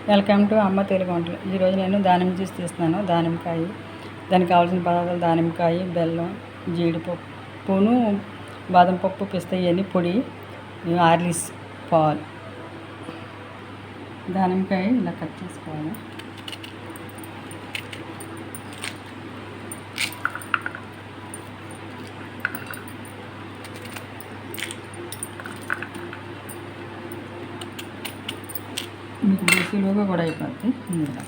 Welcome to అమ్మ తెలుగు వంటలు. ఈరోజు నేను దానిమ్మ జ్యూస్ తీస్తున్నాను. దానిమ్మకాయ, దానికి కావాల్సిన పదార్థాలు దానిమ్మకాయ, బెల్లం, జీడిపప్పును, బాదం పప్పు, పిస్తా ఇవన్నీ పొడి, హార్లిక్స్, పాలు. దానిమ్మకాయ ఇలా కట్ చేసుకోవాలి. మీకు బేసిలోగా కూడా అయిపోద్ది. ఇందులో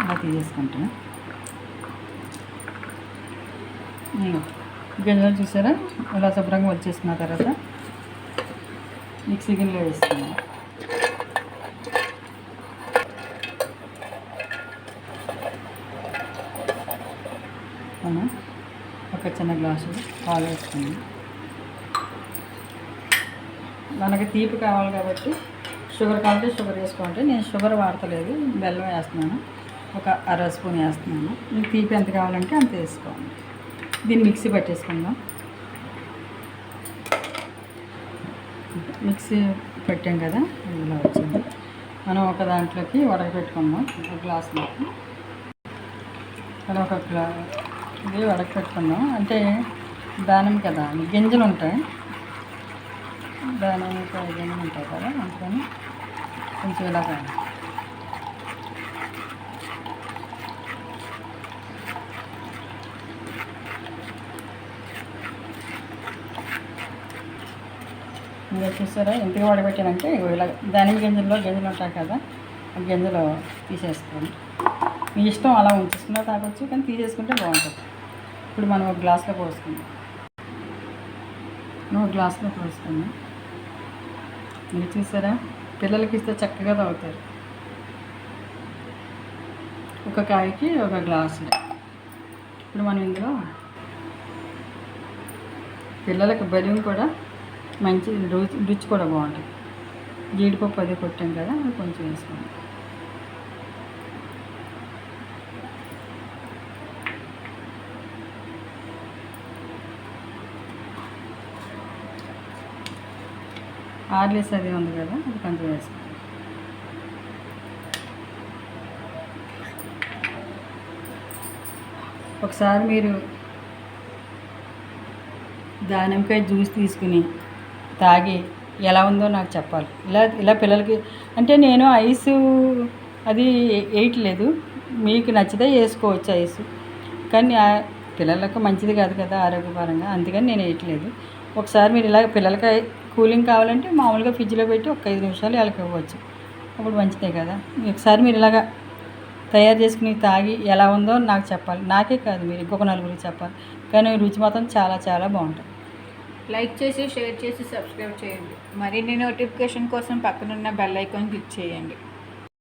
అలా తీసేసుకుంటాను. గింజలు చూసారా అలా శుభ్రంగా వచ్చేసిన తర్వాత మిక్సీ గిన్నెలో వేస్తున్నాను. ఒక చిన్న గ్లాసు పాలు వేసుకున్నాను. మనకి తీపి కావాలి కాబట్టి షుగర్ కావాలంటే షుగర్ వేసుకోవాలంటే నేను షుగర్ వాడతలేదు, బెల్లం వేస్తున్నాను. ఒక అర స్పూన్ వేస్తున్నాను. మీకు తీపి ఎంత కావాలంటే అంత వేసుకోండి. దీన్ని మిక్సీ పట్టేసుకుందాం. మిక్సీ పెట్టాం కదా, ఇలా వచ్చింది. మనం ఒక దాంట్లోకి వడకపెట్టుకుందాం. ఒక గ్లాసులోకి అలా ఒక ఇది వడకపెట్టుకుందాం. అంటే దానిమ్మ కదా, గింజలు ఉంటాయి, దానిమ్మకాయ గింజలు ఉంటాయి కదా, అందుకని కొంచెం ఇలాగా ఇంకా చూసారా ఎందుకు వడబెట్టానంటే ఇలా దానిమ్మ గింజలు ఉంటాయి కదా, ఆ గింజలు తీసేసుకోండి. మీ ఇష్టం అలా ఉంచేసుకున్నా తాగొచ్చు, కానీ తీసేసుకుంటే బాగుంటుంది. ఇప్పుడు మనం ఒక గ్లాస్లో పోసుకుందాం. మీరు చూసారా, పిల్లలకి ఇస్తే చక్కగా తాగుతారు. ఒక కాయకి ఒక గ్లాసు. ఇప్పుడు మనం ఇందులో పిల్లలకి బెల్లం కూడా మంచి రుచి కూడా బాగుంటుంది. జీడిపప్పు అది కొట్టాం కదా, అది కొంచెం వేసుకోండి. హార్లిక్స్ అది ఉంది కదా, అది కొంచెం వేసుకోండి. ఒకసారి మీరు దానిమ్మకాయ జ్యూస్ తీసుకుని తాగి ఎలా ఉందో నాకు చెప్పాలి. ఇలా పిల్లలకి అంటే నేను ఐసు అది వేయట్లేదు, మీకు నచ్చితే వేసుకోవచ్చు ఐసు, కానీ పిల్లలకు మంచిది కాదు కదా ఆరోగ్యపరంగా, అందుకని నేను వేయట్లేదు. ఒకసారి మీరు ఇలా పిల్లలకి కూలింగ్ కావాలంటే మామూలుగా ఫ్రిడ్జ్లో పెట్టి ఒక 5 నిమిషాలు వాళ్ళకి ఇవ్వచ్చు, అప్పుడు మంచిదే కదా. ఒకసారి మీరు ఇలాగా తయారు చేసుకుని తాగి ఎలా ఉందో నాకు చెప్పాలి. నాకే కాదు, మీరు ఇంకొక నలుగురికి చెప్పాలి. కానీ రుచి మాత్రం చాలా చాలా బాగుంటుంది. లైక్ చేసి, షేర్ చేసి, సబ్స్క్రైబ్ చేయండి. మరిన్ని నోటిఫికేషన్ కోసం పక్కనున్న బెల్ ఐకాన్ క్లిక్ చేయండి.